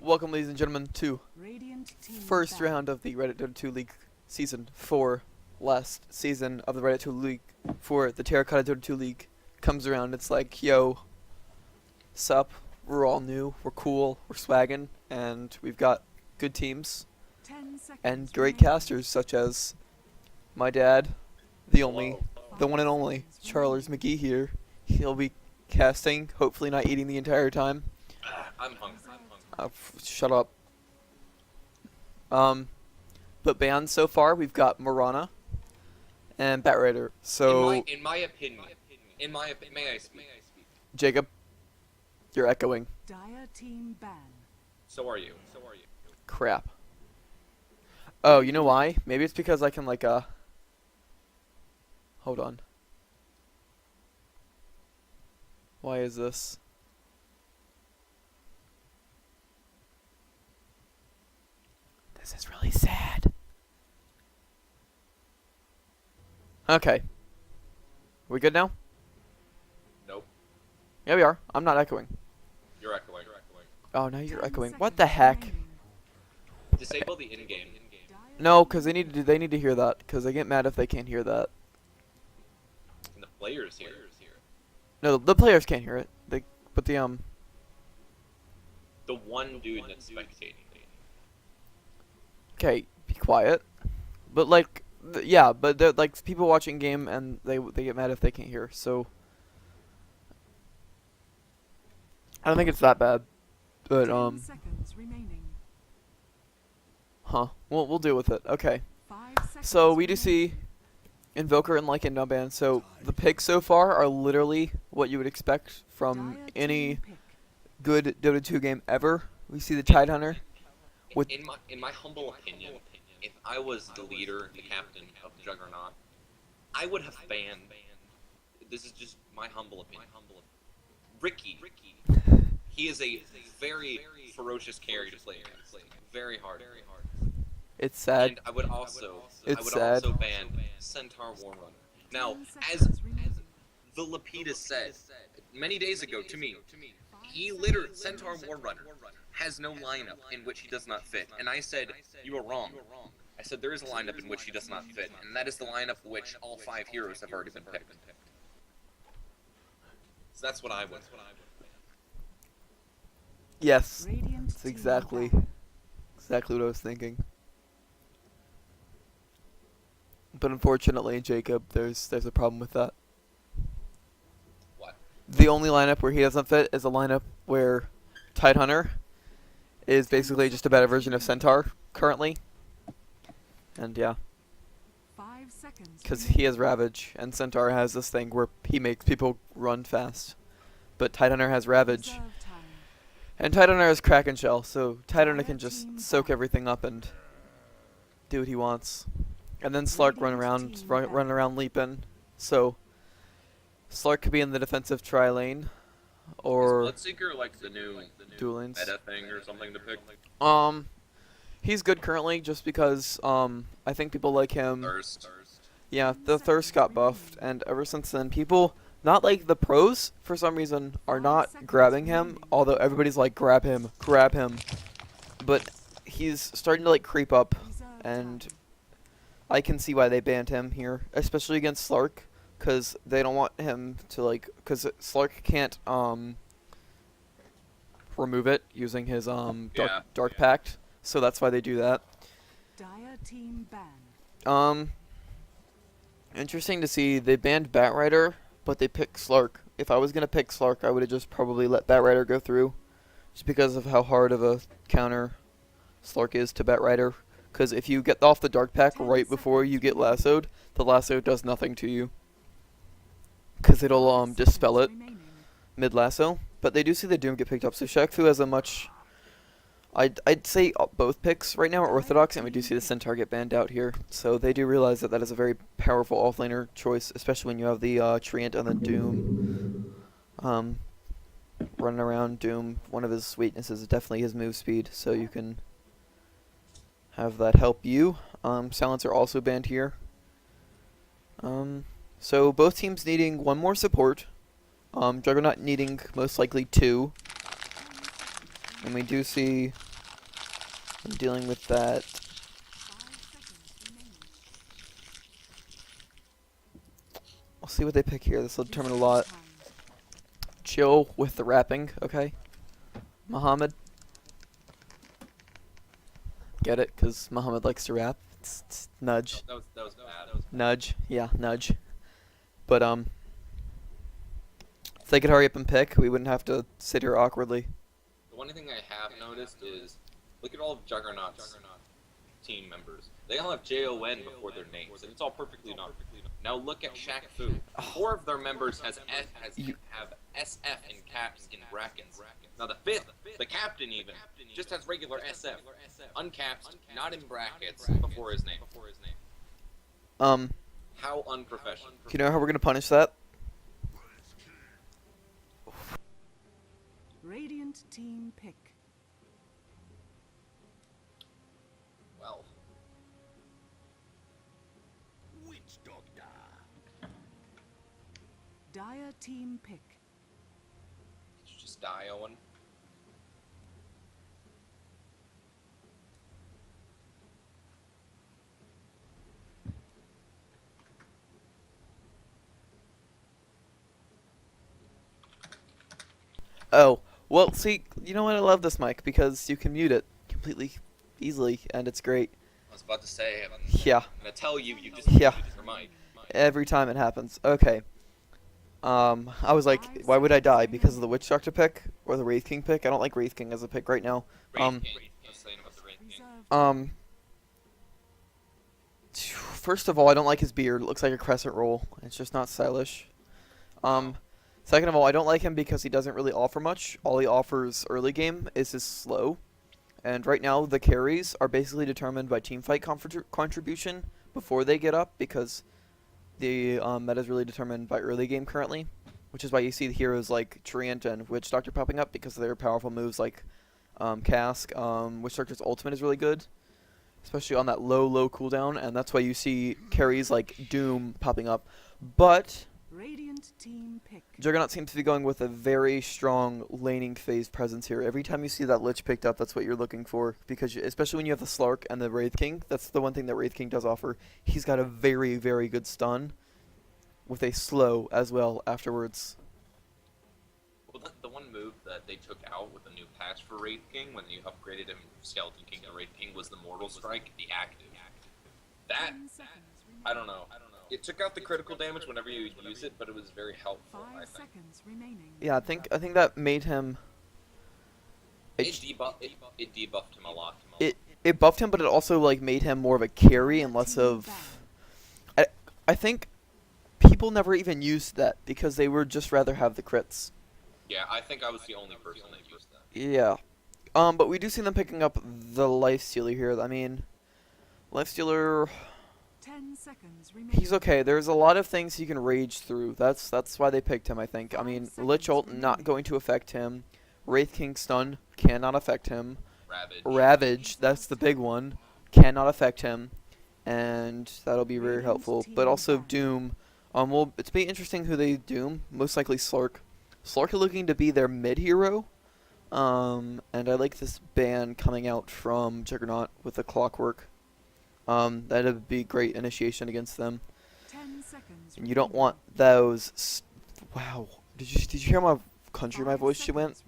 Welcome, ladies and gentlemen, to first round of the Reddit Dota 2 League Season 4. Last season of the Reddit 2 League for the Terracotta Dota 2 League comes around. It's like, yo, sup, we're all new, we're cool, we're swaggin', and we've got good teams and great casters such as my dad, the one and only, Charles McGee here. He'll be casting, hopefully not eating the entire time. I'm hungry. Shut up. But banned so far, we've got Morana and Batrider. So, in my opinion, may I speak? Jacob, you're echoing. Dire team ban. So are you. Crap. Oh, you know why? Maybe it's because I can, like, hold on. Why is this? This is really sad. Okay. We good now? Nope. Yeah, we are. I'm not echoing. You're echoing. Oh, now you're echoing. What the heck? Disable the in-game. No, because they need to hear that. Because they get mad if they can't hear that. And the players here. No, the players can't hear it. But The one dude that's spectating. Okay, be quiet. But like, yeah, but they're like people watching game and they get mad if they can't hear. So I don't think it's that bad. But huh? We'll deal with it. Okay. So we do see Invoker and Lycan now banned. So the picks so far are literally what you would expect from any good Dota 2 game ever. We see the Tidehunter. In my humble opinion, if I was the leader, the captain of the Juggernaut, I would have banned. This is just my humble opinion. Ricky. He is a very ferocious carry to play against. Very hard. It's sad. And I would also sad. ban Centaur Warrunner. Now, as the Lapidus said many days ago to me, he literally, Centaur Warrunner has no lineup in which he does not fit. And I said, you are wrong. I said there is a lineup in which he does not fit, and that is the lineup in which all 5 heroes have already been picked. So that's what I would. Yes, that's exactly what I was thinking. But unfortunately, Jacob, there's a problem with that. What? The only lineup where he doesn't fit is a lineup where Tidehunter is basically just a better version of Centaur currently. And yeah. Because he has Ravage, and Centaur has this thing where he makes people run fast. But Tidehunter has Ravage. And Tidehunter has Kraken Shell, so Tidehunter can just soak everything up and do what he wants. And then Slark run around leaping. So Slark could be in the defensive tri lane. Or is Bloodseeker like the new dual lanes. meta thing or something to pick? He's good currently just because I think people like him. Thirst. Yeah, the Thirst got buffed, and ever since then people, not like the pros for some reason, are not grabbing him, although everybody's like grab him. But he's starting to like creep up, and I can see why they banned him here, especially against Slark. Because they don't want him to, like, because Slark can't, remove it using his, Dark Pact. So that's why they do that. Dire team ban. Interesting to see, they banned Batrider, but they picked Slark. If I was going to pick Slark, I would have just probably let Batrider go through. Just because of how hard of a counter Slark is to Batrider. Because if you get off the Dark Pact right before you get lassoed, the lasso does nothing to you. Because it'll dispel it mid-lasso. But they do see the Doom get picked up. So Shaq has a much... I'd say both picks right now are orthodox, and we do see the Centaur get banned out here. So they do realize that that is a very powerful offlaner choice, especially when you have the Treant and the Doom. Running around Doom, one of his weaknesses is definitely his move speed, so you can have that help you. Silencer also banned here. So both teams needing one more support. Juggernaut needing most likely 2. And we do see I'm dealing with that. 5 seconds remaining. We'll see what they pick here. This will determine a Reserve lot. time. Chill with the wrapping, okay? Muhammad. Get it? Because Muhammad likes to rap. It's nudge. That was bad. Nudge. Yeah, nudge. But, if they could hurry up and pick, we wouldn't have to sit here awkwardly. The one thing I have noticed is, look at all of Juggernaut's team members. They all have JON before their names, and it's all perfectly normal. Now look at Shaq Fu. 4 of their members have SF in caps in brackets. Now the 5th, the captain even, just has regular SF, uncapped, not in brackets, before his name. How unprofessional. Do you know how we're gonna punish that? Radiant team pick. Well, Dire team pick. you just die, Owen. Oh, well, see, you know what? I love this mic because you can mute it completely easily, and it's great. I was about to say, I'm Yeah, gonna tell you, you just Yeah. muted your mic. every time it happens. Okay. I was like, why would I die? Because of the Witch Doctor pick or the Wraith King pick? I don't like Wraith King as a pick right now. Wraith King. I was saying about the Wraith King. Reserve First of all, I don't like his beard. It looks like a crescent roll. It's just not stylish. Second of all, I don't like him because he doesn't really offer much. All he offers early game is his slow. And right now, the carries are basically determined by teamfight contribution before they get up because the meta is really determined by early game currently. Which is why you see the heroes like Treant and Witch Doctor popping up because of their powerful moves like Cask. Witch Doctor's ultimate is really good, especially on that low cooldown. And that's why you see carries like Doom popping up. But Radiant team pick. Juggernaut seems to be going with a very strong laning phase presence here. Every time you see that Lich picked up, that's what you're looking for. Because especially when you have the Slark and the Wraith King, that's the one thing that Wraith King does offer. He's got a very, very good stun with a slow as well afterwards. Well, the one move that they took out with the new patch for Wraith King, when they upgraded him from Skeleton King to Wraith King, was the Mortal Strike, the active. That, 10 seconds remaining. I don't know. It took out the critical damage whenever you use it, but it was very helpful, 5 I think. seconds remaining. Yeah, I think that made him. It debuffed him a lot. It buffed him, but it also like made him more of a carry and less of. I think people never even used that because they would just rather have the crits. Yeah, I think I was the only person that used that. Yeah. But we do see them picking up the Lifestealer here. I mean, Lifestealer, 10 seconds remaining. he's okay. There's a lot of things he can rage through. That's why they picked him, I think. I mean, Lich Ult not going to affect him. Wraith King stun cannot affect him. Ravage, that's the big one, cannot affect him. And that'll be very helpful. But also Doom. Well, it's be interesting who they Doom. Most likely Slark. Slark is looking to be their mid hero. And I like this ban coming out from Juggernaut with the Clockwork. That'd be great initiation against them. 10 seconds. And you don't want those. Wow, did you hear my country my voice? She went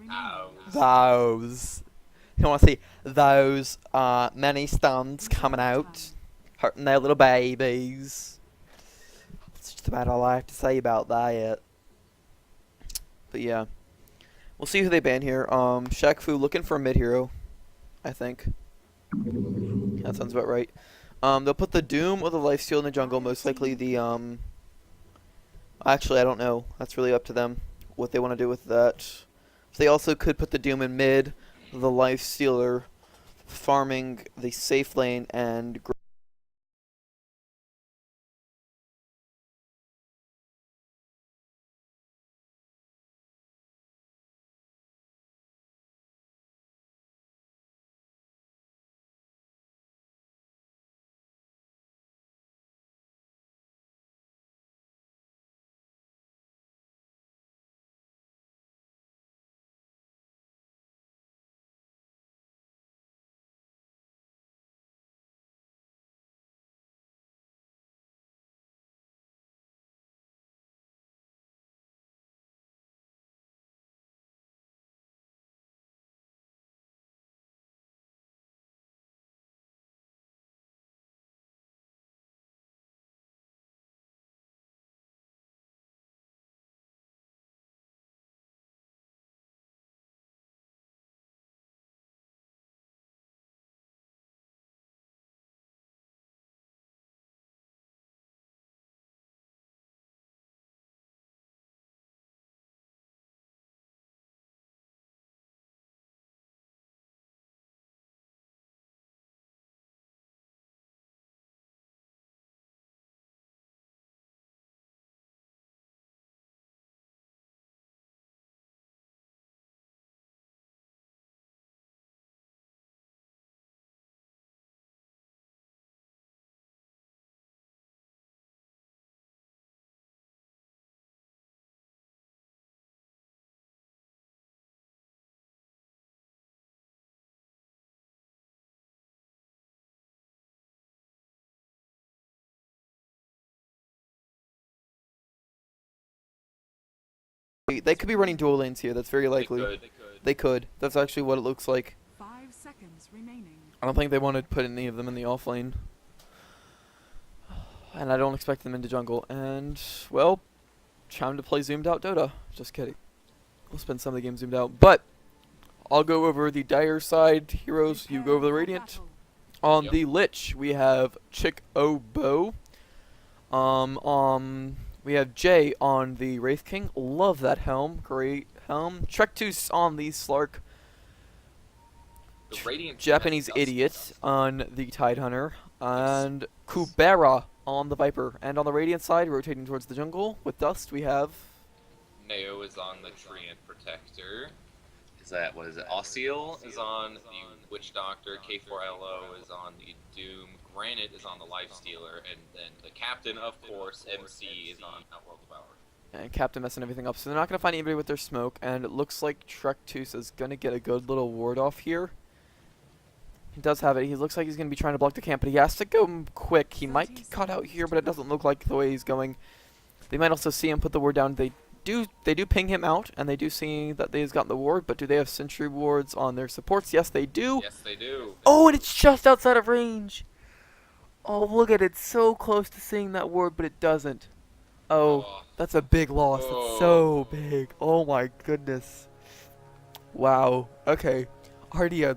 those. You don't want to see those many stuns coming out, hurting their little babies. That's just about all I have to say about that. But yeah, we'll see who they ban here. Shaq Fu looking for a mid hero, I think. That sounds about right. They'll put the Doom or the Lifesteal in the jungle. Most likely the Actually, I don't know. That's really up to them what they want to do with that. They also could put the Doom in mid, the Lifestealer farming the safe lane and They could be running dual lanes here. That's very likely. They could. They could. That's actually what it looks like. 5 seconds remaining. I don't think they want to put any of them in the off lane. And I don't expect them into jungle. And, well, time to play zoomed out Dota. Just kidding. We'll spend some of the game zoomed out. But I'll go over the Dire side heroes. You go over the Radiant. Battle. On Yep. the Lich, we have Chick Obo. We have Jay on the Wraith King. Love that helm. Great helm. Trektus on the Slark. The Radiant Japanese does idiot stuff. on the Tidehunter. And Kubera on the Viper. And on the Radiant side, rotating towards the jungle, with Dust, we have... Neo is on the Treant Protector. Is that, what is it? Osceola is on the Witch Doctor. K4LO is on the Doom. Granite is on the Lifestealer. And then the Captain, of course, MC, is on Outworld Devourer. And Captain messing everything up. So they're not going to find anybody with their smoke. And it looks like Trektus is going to get a good little ward off here. He does have it. He looks like he's going to be trying to block the camp, but he has to go quick. He might get caught out here, but it doesn't look like the way he's going. They might also see him put the ward down. They do ping him out, and they do see that they've gotten the ward, but do they have sentry wards on their supports? Yes, they do. Yes, they do. Oh, and it's just outside of range. Oh, look at it. It's so close to seeing that ward, but it doesn't. Oh, that's a big loss. That's so big. Oh my goodness. Wow. Okay. Already a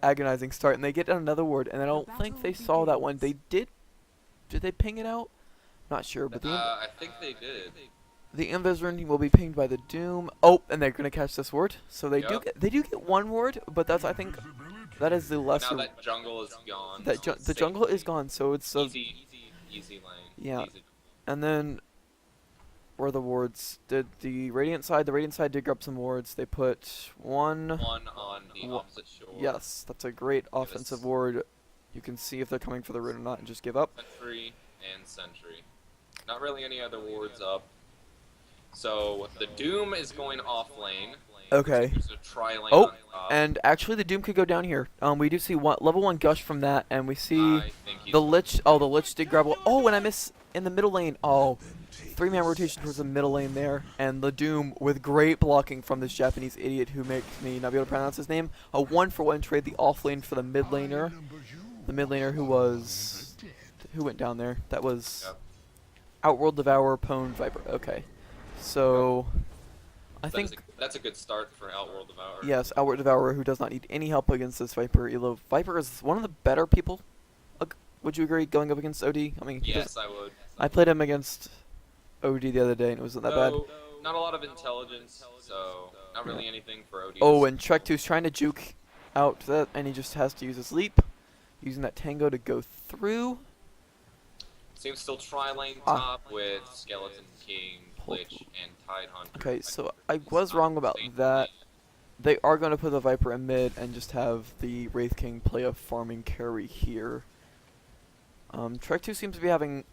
agonizing start, and they get another ward, and I don't think they saw that one. They did. Did they ping it out? Not sure, but I think they did. the Invisrun will be pinged by the Doom. Oh, and they're gonna catch this ward. So they Yep. do get one ward, but that's, I think, that is the lesser. Now that jungle is gone. That the jungle is gone, so it's a, Easy lane. Yeah. Easy. and then where are the wards? Did the Radiant side? The Radiant side did grab some wards. They put one. One on the opposite shore. Yes, that's a great offensive ward. You can see if they're coming for the rune or not, and just give up. Sentry and Sentry. Not really any other wards up. So the Doom is going off lane. Okay. There's a tri lane Oh, on top. and actually the Doom could go down here. We do see level 1 gush from that, and we see I think he's the Lich. Oh, the Lich did grab one. Oh, and I miss in the middle lane. Oh, 3-man rotation towards the middle lane there, and the Doom with great blocking from this Japanese idiot who makes me not be able to pronounce his name. A 1-for-1 trade, the off lane for the mid laner. The mid laner who went down there. That was Yep. Outworld Devourer, Pwn, Viper. Okay, so I think. That's a good start for Outworld Devourer. Yes, Outward Devourer, who does not need any help against this Viper elo. Viper is one of the better people. Would you agree, going up against OD? I mean, Yes, I would. I played him against OD the other day, and it wasn't that bad. Not a lot of intelligence, so not really anything for OD. Oh, and Trek2's trying to juke out that, and he just has to use his leap, using that Tango to go through. Seems still tri-lane top with Skeleton King, Lich, and Tidehunter. Okay, so I was wrong about that. They are going to put the Viper in mid and just have the Wraith King play a farming carry here. Trek2 seems to be having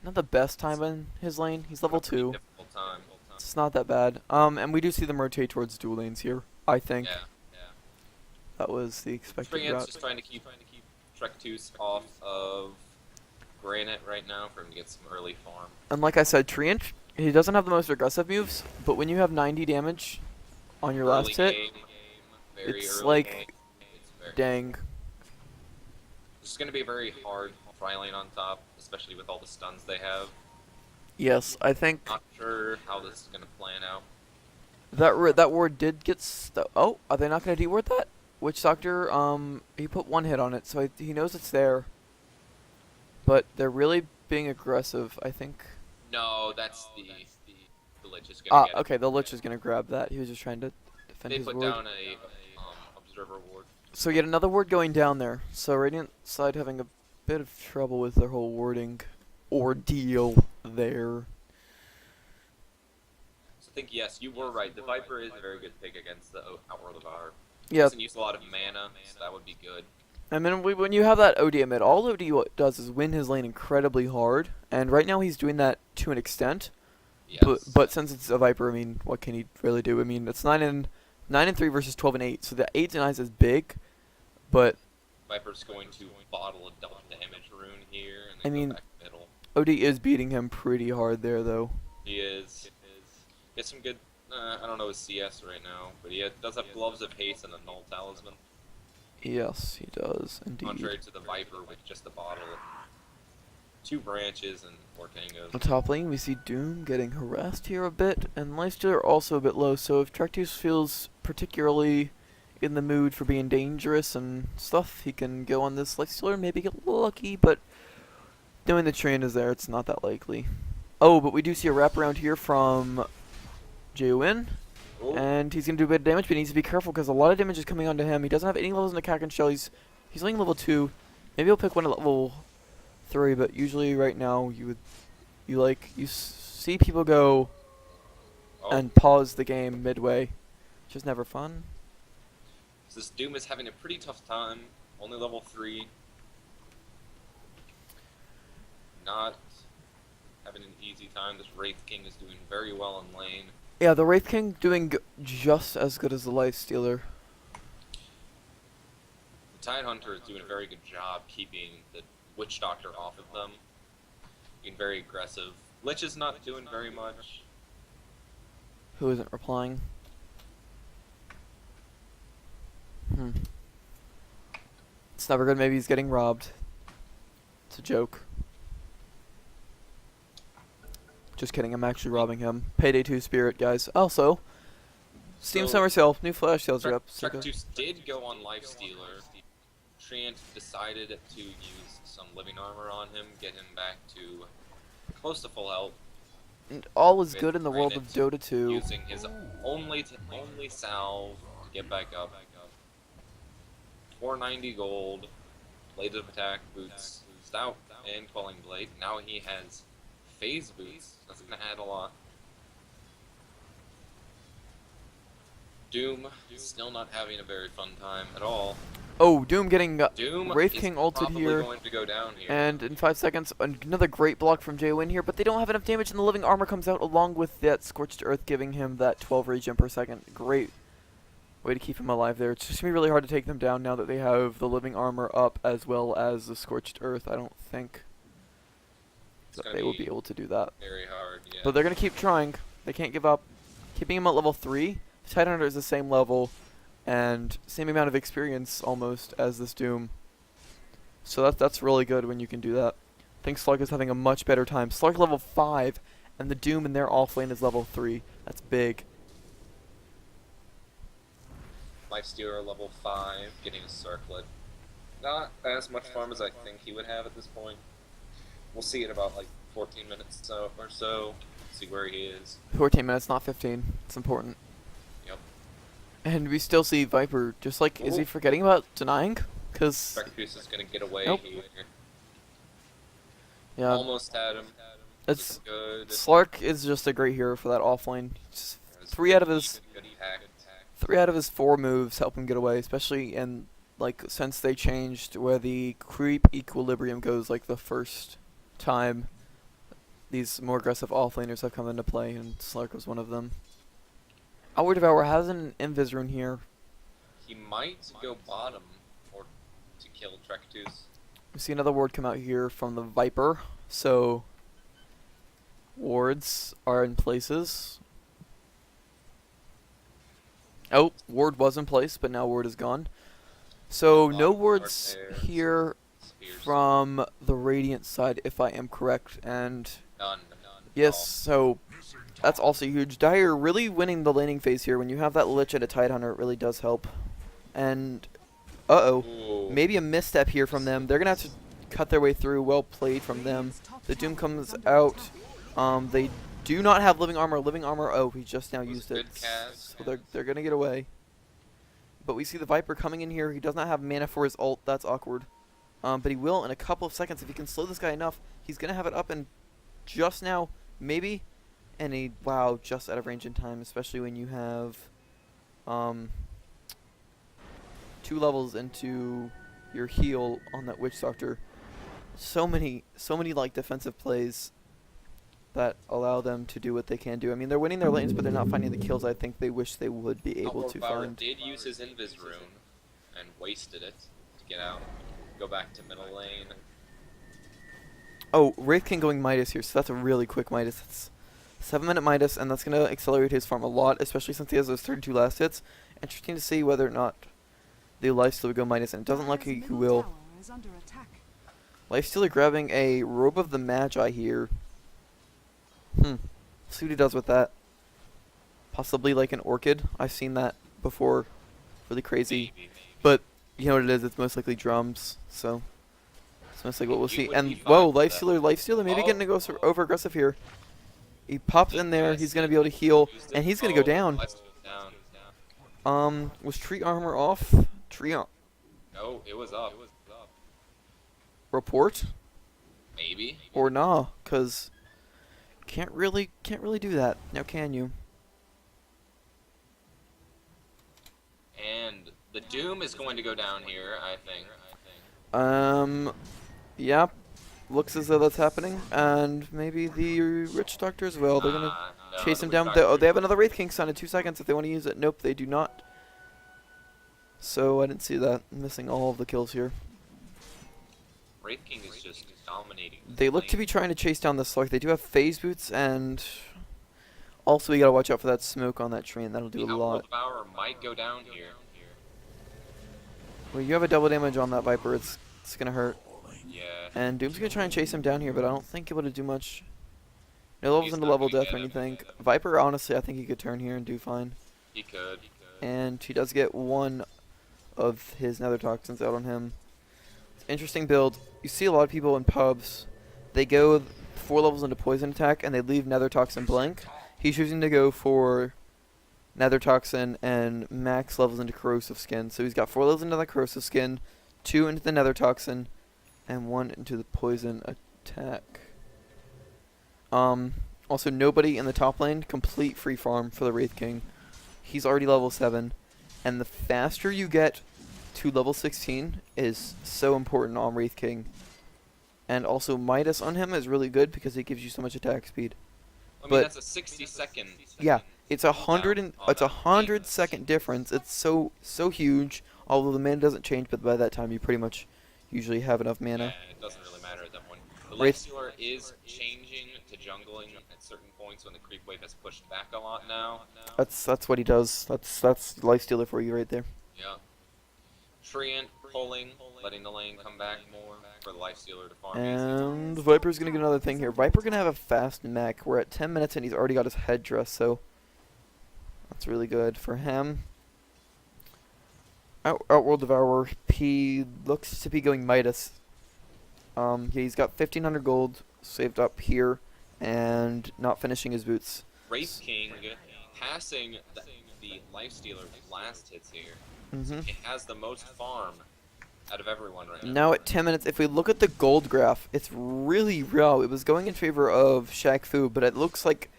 not the best time in his lane. He's level 2. Difficult time. It's not that bad. And we do see them rotate towards dual lanes here, I think. Yeah. That was the expected Triant's route. just trying to keep Trek2 off of Granite right now for him to get some early farm. And like I said, Treant, he doesn't have the most aggressive moves, but when you have 90 damage on your last hit, Very it's early like, game. It's dang. It's going to be a very hard tri-lane on top, especially with all the stuns they have. Yes, I think Not sure how this is going to plan out. that ward did get oh, are they not going to de-ward that? Witch Doctor, he put one hit on it, so he knows it's there. But they're really being aggressive, I think. No, that's the Lich is going to get it. Okay, the Lich is going to grab that. He was just trying to defend They his put ward. down a Observer ward. So yet another ward going down there. So Radiant side having a bit of trouble with their whole warding ordeal there. So I think, yes, you were right. The Viper is a very good pick against the Outworld of Our. Yeah, Doesn't use a lot of mana, so that would be good. I mean, when you have that OD mid, all OD does is win his lane incredibly hard, and right now he's doing that to an extent. Yes. But since it's a Viper, I mean, what can he really do? I mean, it's 9-3 versus 12-8, so the 8 denies is big, but Viper's going to bottle a double damage rune here, and I then mean, go back middle. OD is beating him pretty hard there, though. He is. Get some good. I don't know his CS right now, but he does have gloves of haste and a null talisman. Yes, he does, indeed. Contrary to the Viper with just a bottle, and 2 branches, and 4 tangos. On top lane, we see Doom getting harassed here a bit, and Lifestealer also a bit low, so if Traktus feels particularly in the mood for being dangerous and stuff, he can go on this Lifestealer, maybe get lucky, but knowing the train is there, it's not that likely. Oh, but we do see a wraparound here from Jwin. Oh, And he's going to do a bit of damage, but he needs to be careful because a lot of damage is coming onto him. He doesn't have any levels in the Kraken Shell. He's only level 2. Maybe he'll pick one at level 3, but usually right now you see people go oh. and pause the game midway, which is never fun. So this Doom is having a pretty tough time. Only level 3. Not having an easy time. This Wraith King is doing very well in lane. Yeah, the Wraith King doing just as good as the Lifestealer. The Tidehunter is doing a very good job keeping the Witch Doctor off of them. Being very aggressive. Lich is not doing very much. Who isn't replying? It's never good. Maybe he's getting robbed. It's a joke. Just kidding, I'm actually robbing him. Payday 2 Spirit, guys. Also, Steam So, Summer Sale, new flash sales are up. So go. Traktus did go on Lifestealer. Treant decided to use some living armor on him, get him back to close to full health, And all is with good in the world of Granite Dota 2. using his only salve to get back up. 490 gold, blade of attack, boots, stout, and quelling blade. Now he has phase boots. That's gonna add a lot. Doom still not having a very fun time at all. Oh, Doom getting Doom Wraith is King ulted probably here. going to go down here. And in 5 seconds, another great block from Jwin here, but they don't have enough damage, and the living armor comes out along with that Scorched Earth, giving him that 12 regen per second. Great way to keep him alive there. It's just going to be really hard to take them down now that they have the living armor up as well as the Scorched Earth. I don't think that they will be able to do that. Very hard, yeah. But they're going to keep trying. They can't give up. Keeping him at level 3. Tidehunter is the same level and same amount of experience almost as this Doom. So that's really good when you can do that. I think Slug is having a much better time. Slug level 5 and the Doom in their offlane is level 3. That's big. Lifestealer level 5, getting a circlet. Not as much farm as I think he would have at this point. We'll see in about like 14 minutes or so. See where he is. 14 minutes, not 15. It's important. Yep. And we still see Viper. Just like, is he Ooh. forgetting about denying? Because, Traktus is gonna get away Nope. here. yeah, Almost had him. it's Good. Slark is just a great hero for that offlane. Just 3 out of his 3 out of his 4 moves help him get away, especially in, like, since they changed where the creep equilibrium goes, like, the first time these more aggressive offlaners have come into play, and Slark was one of them. Our Devour has an Invis rune here. He might go bottom or to kill Traktus. We see another ward come out here from the Viper, so wards are in places. Oh, ward was in place, but now ward is gone. So no wards here Spears. from the Radiant side, if I am correct. And None. yes, so that's also huge. Dire really winning the laning phase here. When you have that Lich and a Tidehunter, it really does help. And, uh-oh, Ooh. maybe a misstep here from them. They're going to have to cut their way through. Well played from them. The Doom comes out. They do not have living armor. Living armor, oh, he just now used it. Good cast. So they're going to get away. But we see the Viper coming in here. He does not have mana for his ult. That's awkward. But he will in a couple of seconds. If he can slow this guy enough, he's going to have it up and just now, maybe. And he, wow, just out of range in time, especially when you have 2 levels into your heal on that Witch Doctor. So many like defensive plays that allow them to do what they can do. I mean, they're winning their lanes, but they're not finding the kills I think they wish they would be able to Power find. did use his Invis rune and wasted it to get out. Go back to middle lane. Oh, Wraith King going Midas here, so that's a really quick Midas. That's 7-minute Midas, and that's going to accelerate his farm a lot, especially since he has those 32 last hits. Interesting to see whether or not the Lifestealer would go Midas, and it doesn't look like he will. Lifestealer grabbing a Robe of the Magi here. See what he does with that. Possibly like an Orchid. I've seen that before. Really crazy. But you know what it is, it's most likely drums, so it's most likely what we'll see. And whoa, Lifestealer maybe getting to go over aggressive here. He pops in there, he's gonna be able to heal, and he's gonna go down. Was Tree Armor off? No, it was up. Report? Maybe. Or nah, cause can't really do that. Now can you? And the Doom is going to go down here, I think. Yeah, looks as though that's happening, and maybe the Rich Doctor as well. They're gonna No, chase the him Witch down. Doctor- They have another Wraith King son in 2 seconds if they want to use it. Nope, they do not. So I didn't see that. I'm missing all of the kills here. Wraith King is just dominating. They look to be trying to chase down the Slark. They do have phase boots, and also we gotta watch out for that smoke on that tree, and that'll do a The lot. Outworld Devourer might go down here. Well, you have a double damage on that Viper. It's gonna hurt. Yeah. And Doom's gonna try and chase him down here, but I don't think it would do much. No levels He's into not level gonna death or get him. anything. Viper, honestly, I think he could turn here and do fine. He could. And he does get one of his nether toxins out on him. It's an interesting build. You see a lot of people in pubs, they go 4 levels into poison attack and they leave nether toxin blank. He's choosing to go for nether toxin and max levels into corrosive skin. So he's got 4 levels into the corrosive skin, 2 into the nether toxin, and 1 into the poison attack. Also, nobody in the top lane, complete free farm for the Wraith King. He's already level 7, and the faster you get to level 16 is so important on Wraith King. And also, Midas on him is really good because it gives you so much attack speed. I mean, But- that's a 60-second. Yeah, it's a cooldown on it's a that. 100-second difference. It's so huge. Although the mana doesn't change, but by that time you pretty much usually have enough Yeah, mana. it doesn't really matter at that point. The Wraith- Lifestealer is changing to jungling at certain points when the creep wave has pushed back a lot now. That's what he does. That's Lifestealer for you right there. Yeah. Treant pulling, letting the lane come back more for the Lifestealer to farm. And Viper's gonna get another thing here. Viper gonna have a fast mech. We're at 10 minutes and he's already got his headdress, so that's really good for him. Outworld Devourer, he looks to be going Midas. Yeah, he's got 1,500 gold saved up here, and not finishing his boots. Wraith King passing the Lifestealer last hits here. It has the most farm out of everyone right now. Now at 10 minutes, if we look at the gold graph, it's really low. It was going in favor of Shaq Fu, but it looks like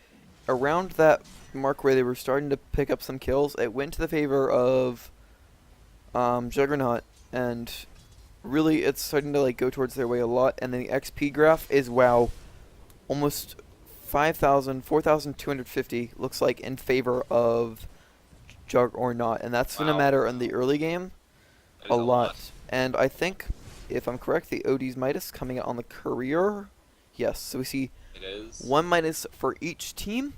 around that mark where they were starting to pick up some kills, it went to the favor of Juggernaut, and really it's starting to like go towards their way a lot. And then the XP graph is, wow, almost 4,250 looks like in favor of Jugg or not, and that's gonna Wow. matter in the early game That is a lot. And I think, if I'm correct, the OD's Midas coming out on the career. Yes, so we see It is. 1 Midas for each team.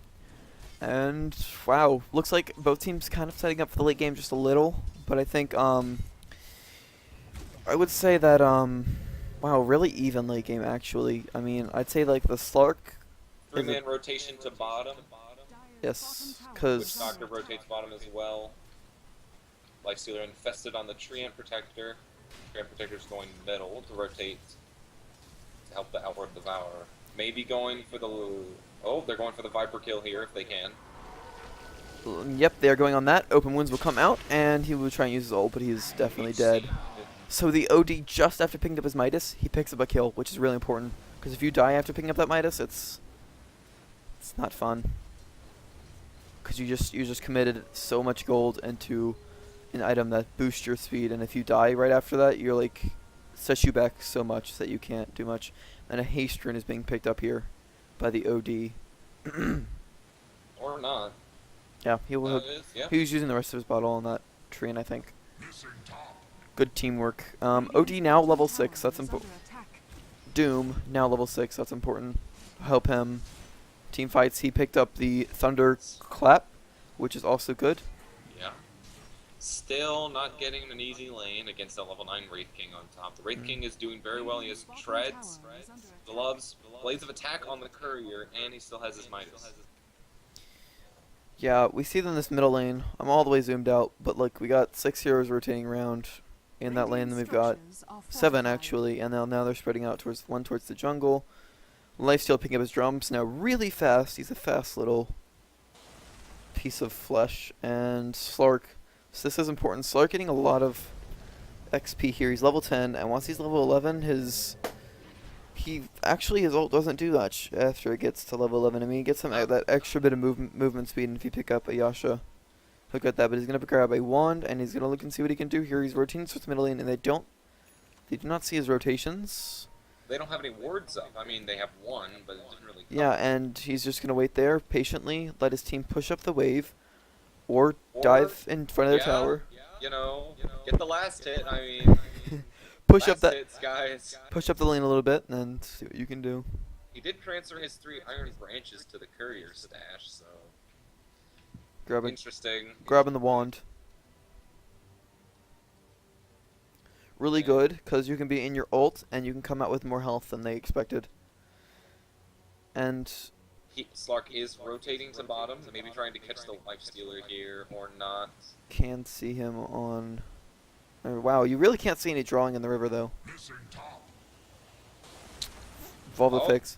And wow, looks like both teams kind of setting up for the late game just a little. But I think I would say that wow, really even late game actually. I mean, I'd say like the Slark. is 3-man rotation to bottom. Yes, Witch because Doctor rotates bottom as well. Lifestealer infested on the Treant Protector. Treant Protector's going middle to rotate to help the Outward Devourer. Maybe going for the... Oh, they're going for the Viper kill here if they can. yep, they're going on that. Open wounds will come out, and he will try and use his ult, but he's definitely dead. So the OD, just after picking up his Midas, he picks up a kill, which is really important. Because if you die after picking up that Midas, it's not fun. Because you just committed so much gold into an item that boosts your speed, and if you die right after that, you're like, sets you back so much that you can't do much. And a haste rune is being picked up here by the OD. Or not. Yeah, he will. That is, yeah. He was using the rest of his bottle on that tree, and I think. Good teamwork. OD now level 6. That's important. Doom now level 6. That's important. Help him team fights. He picked up the Thunder Clap, which is also good. Yeah. Still not getting an easy lane against a level 9 Wraith King on top. The Wraith King is doing very well. He has treads, gloves, blades of attack on the courier, and he still has his Midas. Yeah, we see them in this middle lane. I'm all the way zoomed out, but look, we got 6 heroes rotating around in that lane, then we've got 7 actually, and now they're spreading out towards towards the jungle. Lifesteal picking up his drums now really fast. He's a fast little piece of flesh. And Slark, so this is important. Slark getting a lot of XP here. He's level 10, and once he's level 11, his ult doesn't do much after it gets to level 11. I mean, he gets some that extra bit of movement speed, and if you pick up a Yasha, he'll get that. But he's gonna grab a wand, and he's gonna look and see what he can do here. He's rotating towards the middle lane, and they do not see his rotations. They don't have any wards up. I mean, they have one, but it doesn't really count. Yeah, and he's just gonna wait there patiently, let his team push up the wave, or dive in front of the tower. You know, get the last hit. I mean, push up last hits, guys. push up the lane a little bit, and see what you can do. He did transfer his 3 iron branches to the courier stash, so interesting. Grabbing the wand. Really good, because you can be in your ult, and you can come out with more health than they expected. And Slark is rotating to bottom, maybe trying to catch the Lifestealer here, or not. can't see him on... wow, you really can't see any drawing in the river, though. Volvo fix.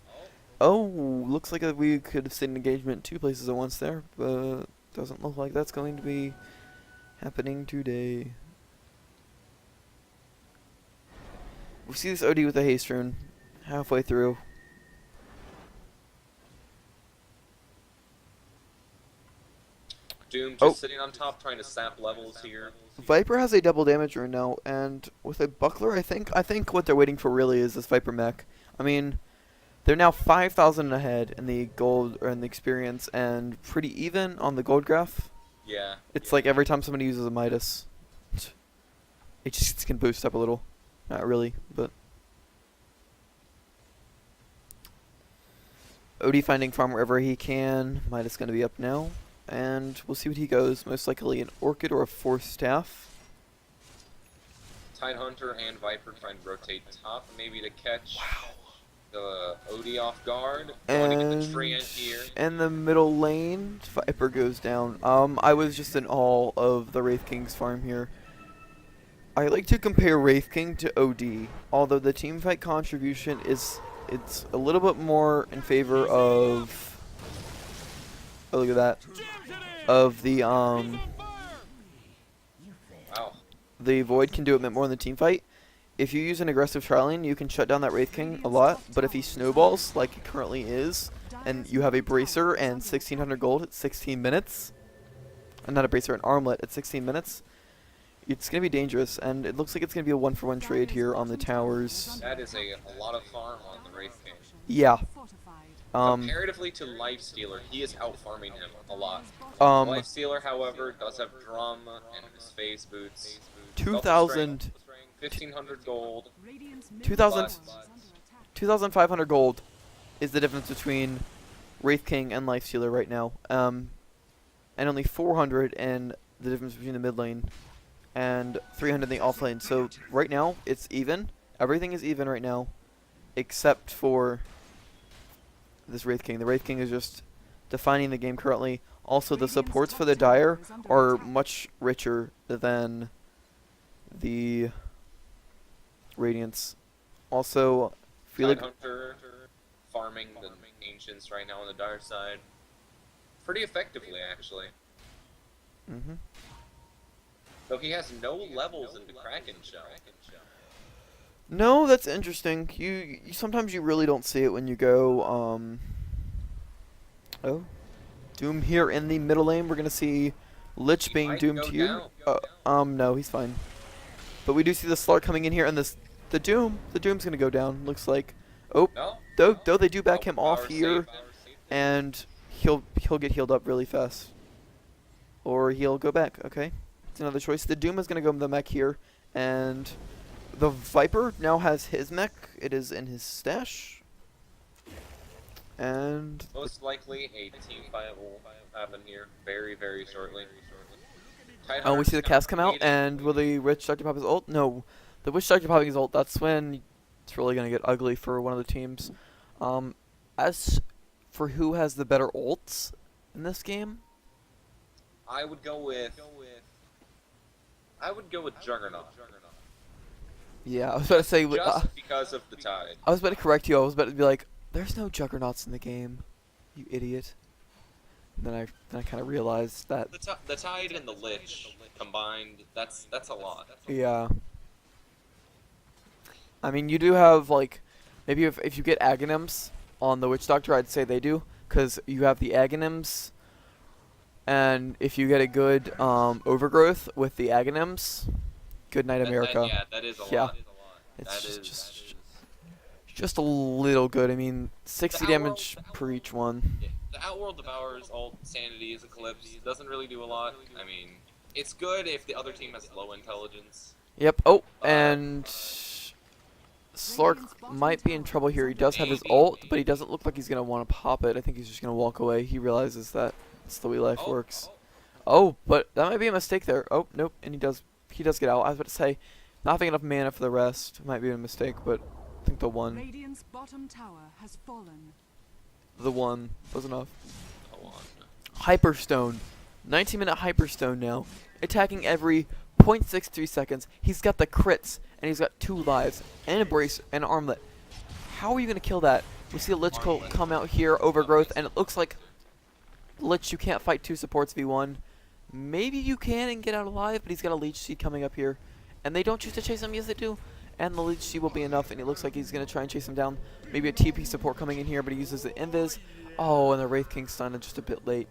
Oh, looks like we could have seen an engagement 2 places at once there, but doesn't look like that's going to be happening today. We see this OD with the haste rune halfway through. Doom just sitting on top trying to sap levels here. Viper has a double damage rune now, and with a buckler, I think what they're waiting for really is this Viper mech. I mean, they're now 5,000 ahead in the gold or in the experience, and pretty even on the gold graph. Yeah. It's like every time somebody uses a Midas, it just can boost up a little. Not really, but OD finding farm wherever he can. Midas gonna be up now, and we'll see what he goes. Most likely an Orchid or a Force Staff. Tidehunter and Viper trying to rotate top, maybe to catch the OD off guard. Going to get the treant here. In the middle lane, Viper goes down. I was just in awe of the Wraith King's farm here. I like to compare Wraith King to OD, although the team fight contribution it's a little bit more in favor of, oh look at that, of the Wow. the Void can do a bit more in the team fight. If you use an aggressive trialing, you can shut down that Wraith King a lot, but if he snowballs like he currently is, and you have a bracer and 1600 gold at 16 minutes, and not a bracer, an armlet at 16 minutes, it's going to be dangerous, and it looks like it's going to be a 1-for-1 trade here on the towers. That is a lot of farm on the Wraith King. Yeah. Comparatively to Lifestealer, he is out-farming him a lot. Lifestealer, however, does have drum and his phase boots. 2,000... 1,500 gold. 2,500 gold is the difference between Wraith King and Lifestealer right now. And only 400 in the difference between the mid lane. And 300 in the off lane. So right now it's even. Everything is even right now, except for this Wraith King. The Wraith King is just defining the game currently. Also, the supports for the Dire are much richer than the Radiance. Also, feel like Hunter farming the Ancients right now on the Dire side, pretty effectively actually. Though he has no levels in the Kraken shell. no, that's interesting. You sometimes you really don't see it when you go. Oh, Doom here in the middle lane. We're gonna see Lich being doomed here. No, he's fine. But we do see the Slark coming in here, and the Doom's gonna go down. Looks like. Oh, though they do back him off here, and he'll get healed up really fast, or he'll go back. Okay. Another choice. The Doom is going to go with the mech here, and the Viper now has his mech. It is in his stash. And Most likely a team fight will happen here very, very shortly. oh, we see the cast come out, and will the Witch start to pop his ult? No, the Witch start to pop his ult. That's when it's really gonna get ugly for one of the teams. As for who has the better ults in this game, I would go with Juggernaut. yeah, I was about to say. Just because of the Tide. I was about to correct you. I was about to be like, "There's no Juggernauts in the game, you idiot." And then I kind of realized that. The Tide and the Lich combined, that's a lot. Yeah. I mean, you do have like, maybe if you get Aghanims on the Witch Doctor, I'd say they do, because you have the Aghanims, and if you get a good Overgrowth with the Aghanims, good night America. Yeah, that is a Yeah. lot. It's just a little good. I mean, 60 damage per each one. Yeah, the Outworld Devourer's ult Sanity is Eclipse. Doesn't really do a lot. I mean, it's good if the other team has low intelligence. Yep. Oh, and Slark might be in trouble here. He does have his ult, but he doesn't look like he's gonna want to pop it. I think he's just gonna walk away. He realizes that that's the way life works. Oh, but that might be a mistake there. Oh, nope. And he does get out. I was about to say, not having enough mana for the rest might be a mistake, but I think the one Radiant's bottom tower has fallen. was enough. Go on. Hyperstone. 19-minute Hyperstone now. Attacking every 0.63 seconds. He's got the crits, and he's got 2 lives, and a brace, and an armlet. How are you going to kill that? We see a Lich come out here, Overgrowth, and it looks like Lich, you can't fight 2 supports v1. Maybe you can and get out alive, but he's got a Leech Seed coming up here. And they don't choose to chase him. Yes, they do. And the Leech Seed will be enough, and it looks like he's going to try and chase him down. Maybe a TP support coming in here, but he uses the Invis. Oh, and the Wraith King stunned just a bit late.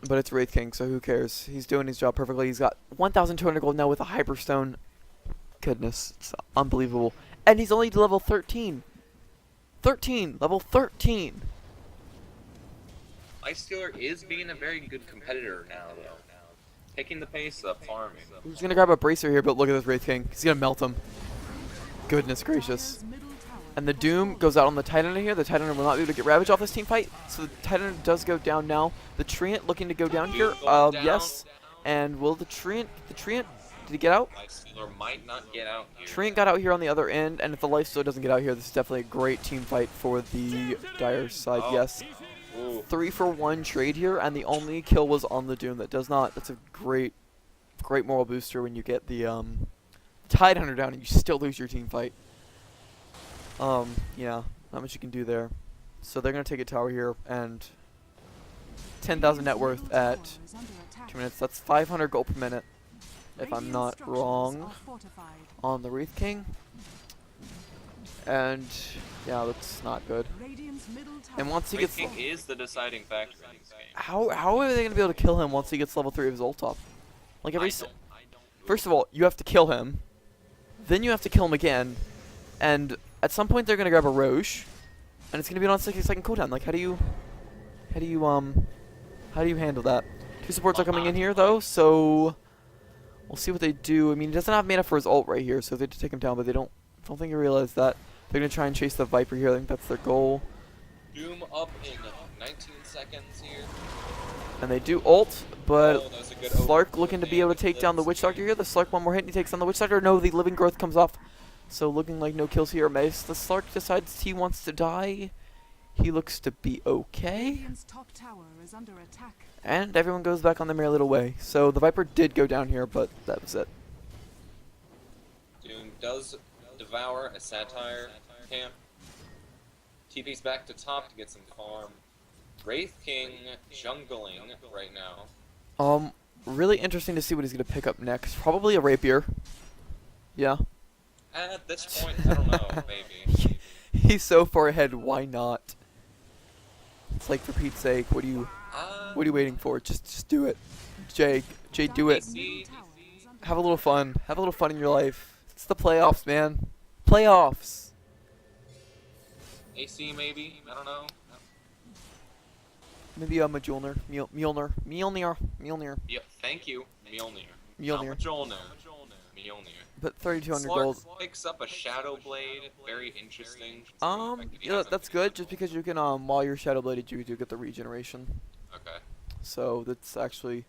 But it's Wraith King, so who cares? He's doing his job perfectly. He's got 1,200 gold now with a Hyperstone. Goodness, it's unbelievable. And he's only level 13. Level 13. Lifestealer is being a very good competitor now, though. Picking the pace up, farming. He's going to grab a Bracer here, but look at this Wraith King. He's going to melt him. Goodness gracious. Dire's middle tower And the Doom goes out on the Titan here. The Titan will not be able to get Ravage off this team fight. So the Titan does go down now. The Treant looking to go down here. Yes. And will the Treant, did he get out? Lifestealer might not get out here. Treant got out here on the other end, and if the Lifestealer doesn't get out here, this is definitely a great team fight for the Dire side. Oh. Yes. Ooh. 3-for-1 trade here, and the only kill was on the Doom. That's a great moral booster when you get the Tide Hunter down and you still lose your team fight. Yeah, not much you can do there. So they're gonna take a tower here, and 10,000 net worth at 2 minutes. That's 500 gold per minute, if I'm not wrong, on the Wraith King. And yeah, that's not good. And once he gets, King is the deciding factor in this game. how are they gonna be able to kill him once he gets level 3 of his ult off? Like every, I don't first of all, you have to kill him, then you have to kill him again, and at some point they're gonna grab a Roche, and it's gonna be on 60-second cooldown. Like how do you handle that? 2 supports are coming in here though, so we'll see what they do. I mean, he doesn't have mana for his ult right here, so they have to take him down, but they don't think he realized that. They're gonna try and chase the Viper here. I think that's their goal. Doom up in 19 seconds here. And they do ult, but Oh, that was a good Slark looking to be able to take down the Witch Doctor here. The Slark one more hit and he takes down the Witch Doctor. No, the Living Growth comes off. So looking like no kills here. Mace. The Slark decides he wants to die. He looks to be okay. Radiant's top tower is under attack. And everyone goes back on their merry little way. So the Viper did go down here, but that was it. Doom does devour a Satire camp. TP's back to top to get some farm. Wraith King jungling right now. Really interesting to see what he's gonna pick up next. Probably a Rapier. Yeah. At this point, I don't know, maybe. He's so far ahead, why not? It's like, for Pete's sake, what are you waiting for? Just do it. Jay, do it. AC, Have a little fun. Have a little fun in your life. It's the playoffs, man. Playoffs. AC maybe? I don't know. Maybe a Mjolnir. Mjolnir. Yep, thank you. Mjolnir. Mjolnir. Not Mjolnir. Mjolnir. But 3,200 Slark gold. picks up a Shadow Blade. Very interesting. Yeah, that's good, just because you can, while you're Shadow Bladed, you do get the regeneration. Okay. So that's actually,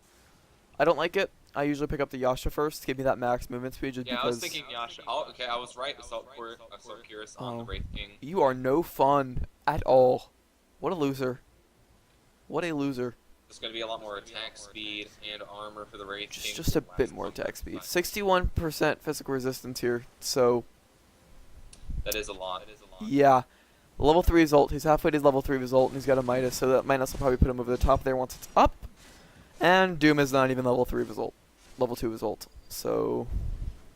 I don't like it. I usually pick up the Yasha first to give me that max movement speed, just Yeah, because. I was thinking Yasha. Oh, okay, I was right. Assault Curious on the Oh, Wraith King. you are no fun at all. What a loser. What a loser. There's going to be a lot more attack speed and armor for the Wraith King. Just a bit more attack speed. 61% physical resistance here, so That is a lot. yeah. Level 3 result. He's halfway to his level 3 result, and he's got a Midas, so that Midas will probably put him over the top there once it's up. And Doom is not even level 3 result. Level 2 result. So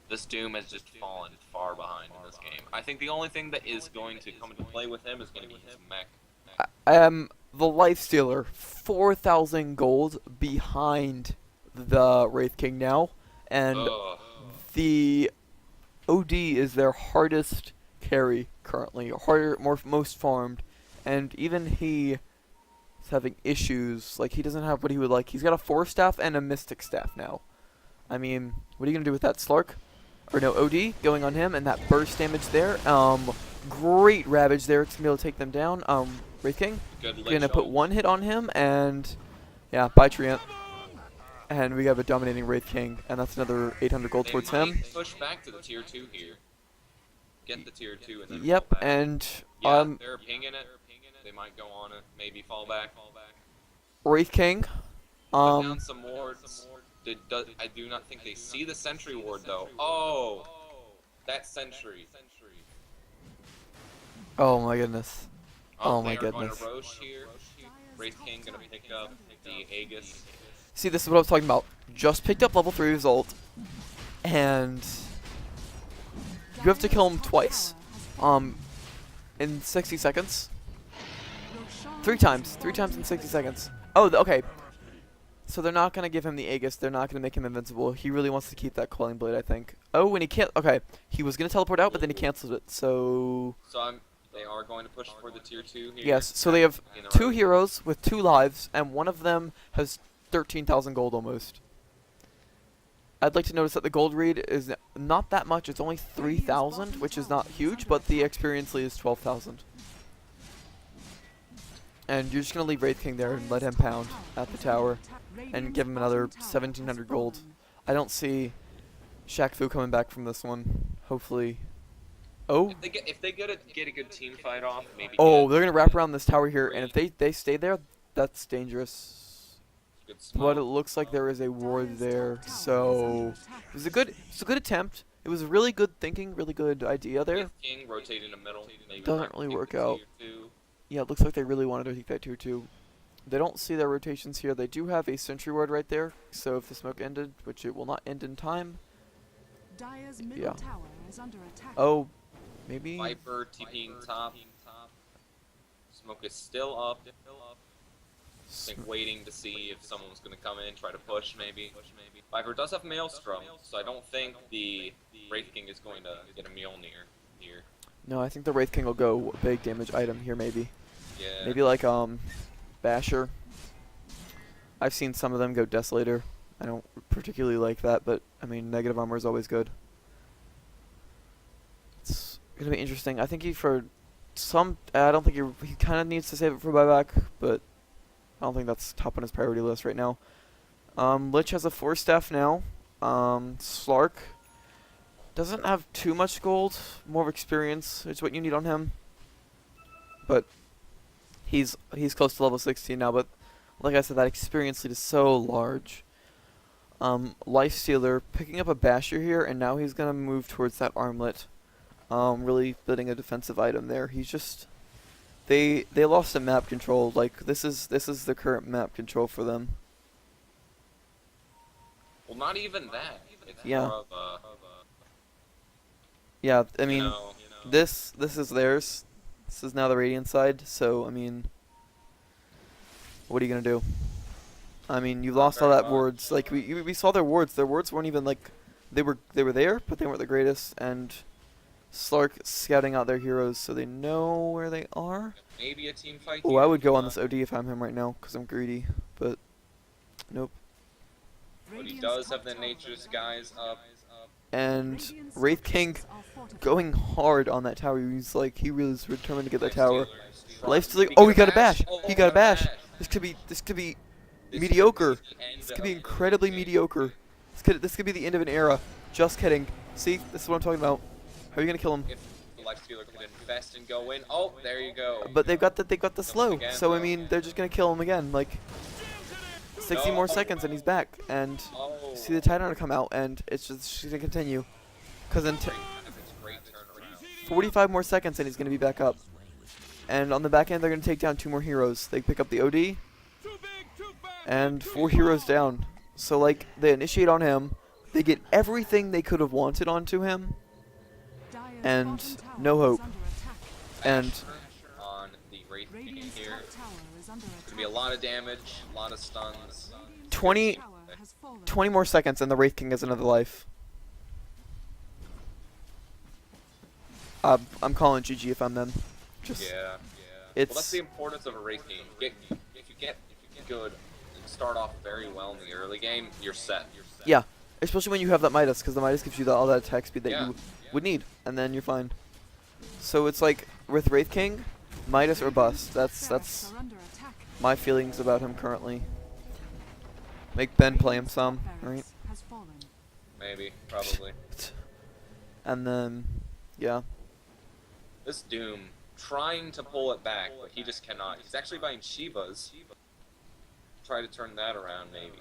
This Doom has just fallen far behind in this game. I think the only thing that is going to come into play with him is going to be his mech. I am the Lifestealer, 4,000 gold behind the Wraith King now, and Ugh. the OD is their hardest carry currently, most farmed, and even he is having issues. Like, he doesn't have what he would like. He's got a 4-staff and a Mystic Staff now. I mean, what are you gonna do with that, Slark? Or no, OD going on him, and that burst damage there. Great Ravage there to be able to take them down. Wraith King Good gonna put 1 hit on him, and yeah, bye Treant. And we have a dominating Wraith King, and that's another 800 gold towards him. Push back to the tier 2 here. Get the tier 2 and then Yep, fall back. and Yeah, they're pinging it. They might go on it, maybe fall back. Wraith King, Put down some wards. I do not think they see the sentry ward though. Oh, that sentry. oh my goodness. Oh my they are goodness. Going to Roche here. Wraith King gonna pick up the Aegis. See, this is what I was talking about. Just picked up level 3 result, and you have to kill him twice, in 60 seconds. 3 times in 60 seconds. Oh, okay. So they're not gonna give him the Aegis. They're not gonna make him invincible. He really wants to keep that Quelling Blade, I think. Oh, and he can't. Okay, he was gonna teleport out, but then he canceled it. So They are going to push for the tier 2 here. yes. So they have 2 heroes with 2 lives, and one of them has 13,000 gold almost. I'd like to notice that the gold read is not that much. It's only 3,000, which is not huge, but the experience lead is 12,000. And you're just going to leave Wraith King there and let him pound at the tower and give him another 1,700 gold. I don't see Shaq Fu coming back from this one. Hopefully. Oh. If they get a good team fight off, maybe. Oh, they're going to wrap around this tower here, and if they stay there, that's dangerous. But it looks like there is a ward there, so it was a good attempt. It was really good thinking, really good idea there. King rotate in the middle. Maybe Doesn't really work out. Yeah, it looks like they really wanted to take that tier 2. They don't see their rotations here. They do have a sentry ward right there, so if the smoke ended, which it will not end in time. Yeah. Oh, maybe. Viper TPing top. Smoke is still up. I think waiting to see if someone's going to come in, try to push maybe. Viper does have Maelstrom, so I don't think the Wraith King is going to get a Mjolnir here. No, I think the Wraith King will go big damage item here maybe. Yeah. Maybe like Basher. I've seen some of them go Desolator. I don't particularly like that, but I mean negative armor is always good. It's gonna be interesting. I think I don't think he kind of needs to save it for buyback, but I don't think that's top on his priority list right now. Lich has a 4-staff now. Slark doesn't have too much gold. More of experience is what you need on him. But he's close to level 16 now. But like I said, that experience lead is so large. Lifestealer picking up a Basher here, and now he's gonna move towards that armlet. Really building a defensive item there. He's just they lost the map control. Like this is the current map control for them. Well, not even that. It's Yeah. more of Yeah, I mean, you know, this is theirs. This is now the Radiant side. So I mean, what are you gonna do? I mean, you lost all that wards. Like we saw their wards. Their wards weren't even like they were there, but they weren't the greatest. And Slark scouting out their heroes so they know where they are. maybe a team fight. Oh, here. I would go on this OD if I'm him right now because I'm greedy. But nope. But he does have the Nature's Guys up. and Radiant's Wraith King structures are fortified. going hard on that tower. He's like, he really is determined to get that Lifestealer, tower. strong. Lifestealer. He Oh, got he got a bash. Oh, He got a bash. bash. This could be This mediocre. could be the end This could be of incredibly the mediocre. This could be the end of an era. Just kidding. See, this is what I'm talking about. How are you gonna kill him? If the Lifestealer could invest and go in. Oh, there you go. But they got the slow. again, So I though. mean, they're just gonna kill him again. Like 60 more No. seconds and he's back. And Oh. see the Titan come out, and it's just she's gonna continue. Cause in Great turnaround. 45 more seconds and he's gonna be back up. And on the back end, they're gonna take down 2 more heroes. They pick up the OD, and 4 heroes down. So like they initiate on him. They get everything they could have wanted onto him, Dire's and bottom tower no is hope. under attack. And On the Wraith King Radiant's here. top tower is under attack. Gonna be a lot of damage, a lot of stuns. 20 Tower has fallen. 20 more seconds and the Wraith King has another life. I'm calling GG if I'm them. Just Yeah. it's Well, that's the importance of a Wraith King. If you get good and start off very well in the early game, you're set. yeah, especially when you have that Midas, because the Midas gives you all that attack speed that Yeah. you would need, and then you're fine. So it's like with Wraith King, Midas or bust. That's Barracks are under attack. my feelings about him currently. Make Ben play him Radiant's some, top right? barracks has fallen. Maybe, probably. And then, yeah. This Doom trying to pull it back, but he just cannot. He's actually buying Shivas. Try to turn that around, maybe.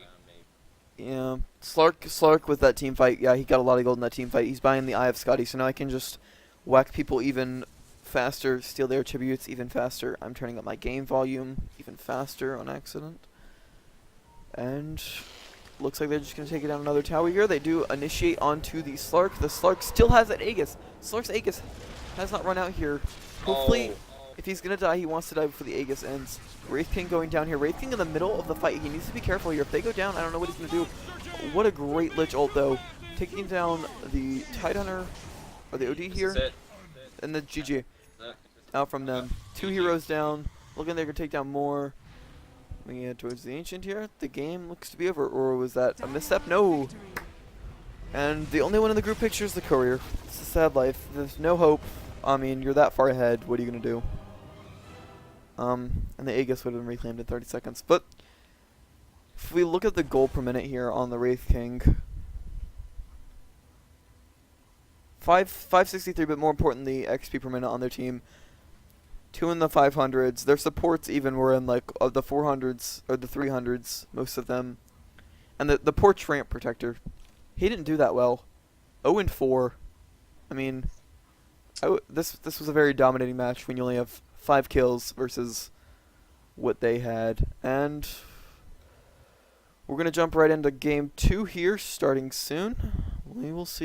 Yeah, Slark with that team fight. Yeah, he got a lot of gold in that team fight. He's buying the Eye of Scotty, so now I can just whack people even faster, steal their attributes even faster. I'm turning up my game volume even faster on accident. And looks like they're just going to take it down another tower here. They do initiate onto the Slark. The Slark still has that Aegis. Slark's Aegis has not run out here. Hopefully, if he's going to die, he wants to die before the Aegis ends. Wraith King going down here. Wraith King in the middle of the fight. He needs to be careful here. If they go down, I don't know what he's going to do. What a great Lich ult, though. Taking down the Tidehunter, or the OD here, This is it. and the GG Uh, out from them. 2 heroes down. Looking they're going to take down more. We head towards the Ancient here. The game looks to be over. Or was that a misstep? No. Victory. And the only one in the group picture is the Courier. It's a sad life. There's no hope. I mean, you're that far ahead. What are you going to do? And the Aegis would have been reclaimed in 30 seconds. But if we look at the gold per minute here on the Wraith King, 563, but more importantly, XP per minute on their team. 2 in the 500s. Their supports even were in like of the 400s or the 300s, most of them. And the poor Tramp Protector, he didn't do that well. 0 and 4. I mean, this was a very dominating match when you only have 5 kills versus what they had. And we're gonna jump right into game 2 here, starting soon. We will see.